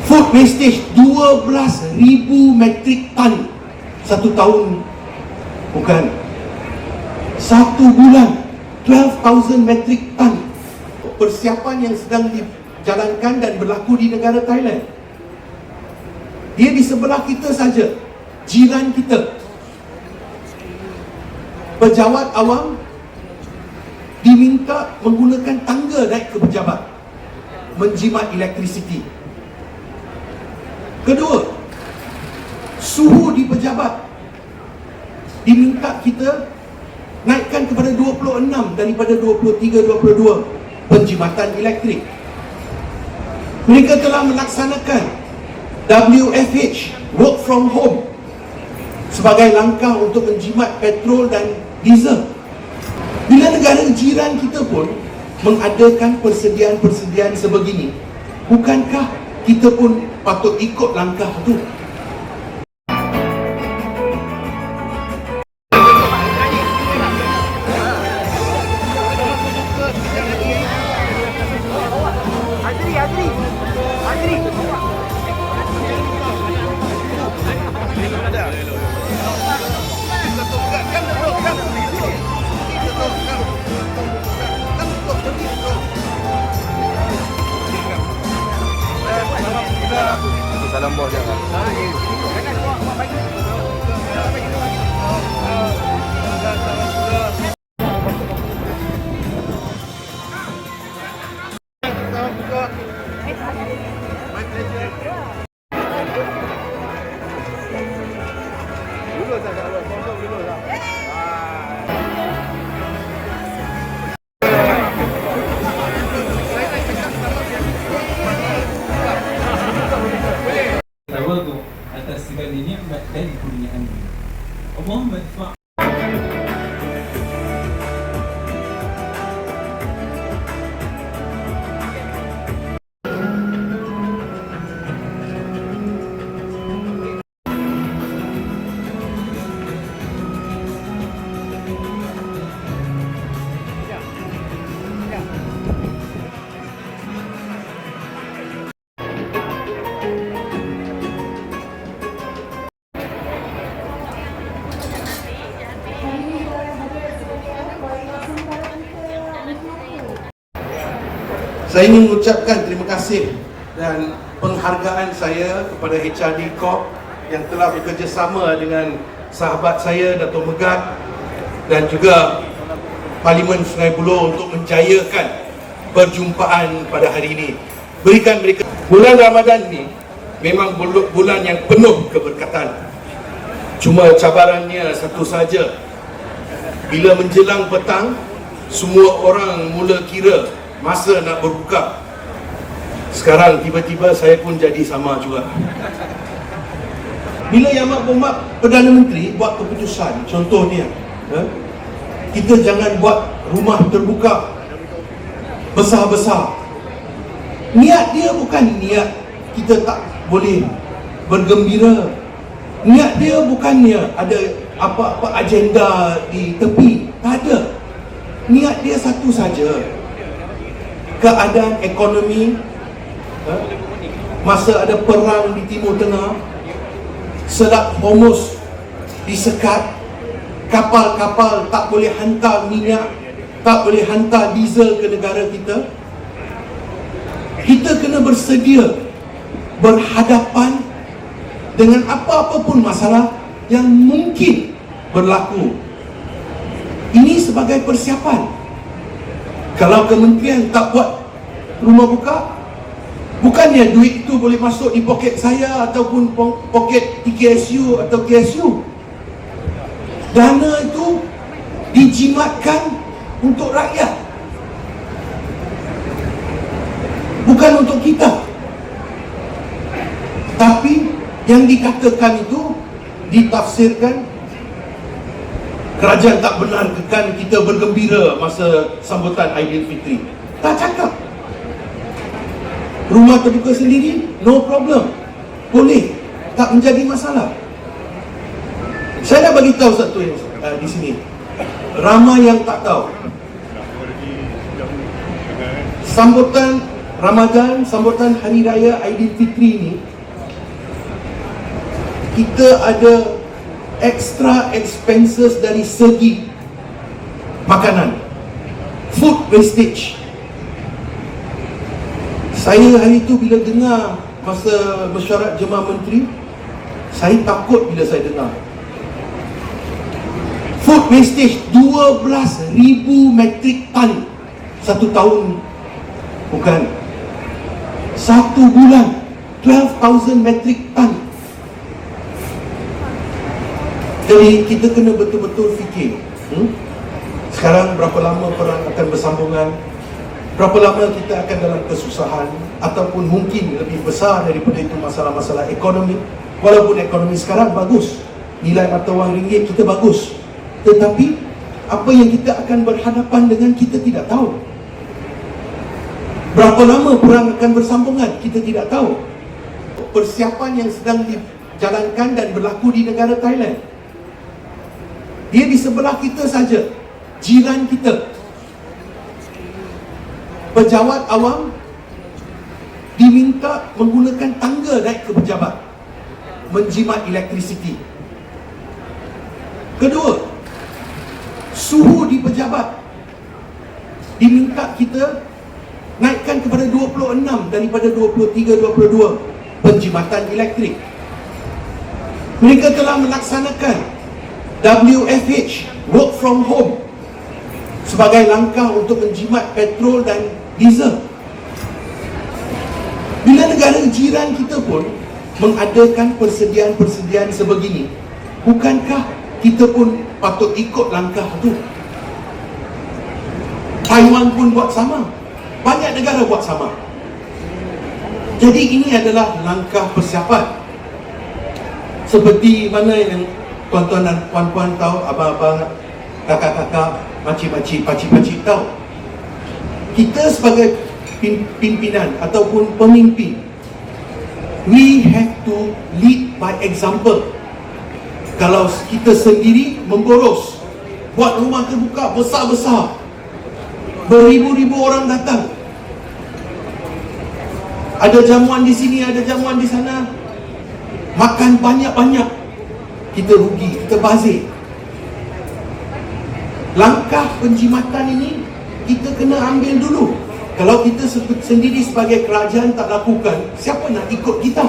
Food wastage 12,000 metrik tan satu tahun. Bukan, satu bulan 12,000 metrik tan. Persiapan yang sedang dijalankan dan berlaku di negara Thailand. Dia di sebelah kita saja, jiran kita. Pejabat awam diminta menggunakan tangga naik ke pejabat, menjimat elektrisiti. Kedua, suhu di pejabat diminta kita naikkan kepada 26 daripada 23-22 penjimatan elektrik. Mereka telah melaksanakan WFH, work from home, sebagai langkah untuk menjimat petrol dan diesel. Bila negara jiran kita pun mengadakan persediaan-persediaan sebegini, bukankah kita pun patut ikut langkah itu? Salam bos jangan. Tawadhu atas segala nikmat dan kurniaan. Allahumma idfa' Saya ingin mengucapkan terima kasih dan penghargaan saya kepada HRD Corp yang telah bekerjasama dengan sahabat saya Dato' Megat dan juga Parlimen Sungai Buloh untuk menjayakan perjumpaan pada hari ini. Berikan mereka. Bulan Ramadan ini memang bulan yang penuh keberkatan. Cuma cabarannya satu saja. Bila menjelang petang, semua orang mula kira masa nak berbuka. Sekarang tiba-tiba saya pun jadi sama juga. Bila Yang Amat Berhormat Perdana Menteri buat keputusan, contohnya kita jangan buat rumah terbuka besar-besar. Niat dia bukan niat kita tak boleh bergembira. Niat dia bukannya ada apa-apa agenda di tepi. Tak ada. Niat dia satu saja. Keadaan ekonomi, masa ada perang di Timur Tengah, Selat Hormuz disekat, kapal-kapal tak boleh hantar minyak, tak boleh hantar diesel ke negara kita. Kita kena bersedia berhadapan dengan apa-apa pun masalah yang mungkin berlaku. Ini sebagai persiapan. Kalau kementerian tak buat rumah buka, bukannya duit itu boleh masuk di poket saya ataupun poket TKSU atau KSU. Dana itu dijimatkan untuk rakyat, bukan untuk kita. Tapi yang dikatakan itu ditafsirkan kerajaan tak benarkan kita bergembira masa sambutan Aidilfitri. Tak cakap. Rumah terbuka sendiri, no problem. Boleh. Tak menjadi masalah. Saya nak bagi tahu satu yang di sini. Ramai yang tak tahu. Sambutan Ramadan, sambutan Hari Raya Aidilfitri ni, kita ada extra expenses dari segi makanan, food wastage. Saya hari tu bila dengar masa mesyuarat jemaah menteri, saya takut bila saya dengar food wastage 12,000 metrik tan satu tahun, bukan satu bulan, 12,000 metrik tan. Jadi kita kena betul-betul fikir, sekarang berapa lama perang akan bersambungan, berapa lama kita akan dalam kesusahan, ataupun mungkin lebih besar daripada itu masalah-masalah ekonomi. Walaupun ekonomi sekarang bagus, nilai mata wang ringgit kita bagus, tetapi apa yang kita akan berhadapan dengan kita tidak tahu. Berapa lama perang akan bersambungan kita tidak tahu. Persiapan yang sedang dijalankan dan berlaku di negara Thailand, dia di sebelah kita saja, jiran kita. Pejabat awam diminta menggunakan tangga naik ke pejabat, menjimat elektrisiti. Kedua, suhu di pejabat diminta kita naikkan kepada 26 daripada 23-22 penjimatan elektrik. Mereka telah melaksanakan WFH, work from home, sebagai langkah untuk menjimat petrol dan diesel. Bila negara jiran kita pun mengadakan persediaan-persediaan sebegini, bukankah kita pun patut ikut langkah itu? Taiwan pun buat sama, banyak negara buat sama. Jadi ini adalah langkah persiapan. Seperti mana yang tuan-tuan dan puan-puan tahu, abang-abang, kakak-kakak, makcik-makcik, pakcik-pakcik tahu, kita sebagai pimpinan ataupun pemimpin, we have to lead by example. Kalau kita sendiri memboros, buat rumah terbuka besar-besar, beribu-ribu orang datang, ada jamuan di sini, ada jamuan di sana, makan banyak-banyak, kita rugi, kita bazir. Langkah penjimatan ini kita kena ambil dulu. Kalau kita sendiri sebagai kerajaan tak lakukan, siapa nak ikut kita?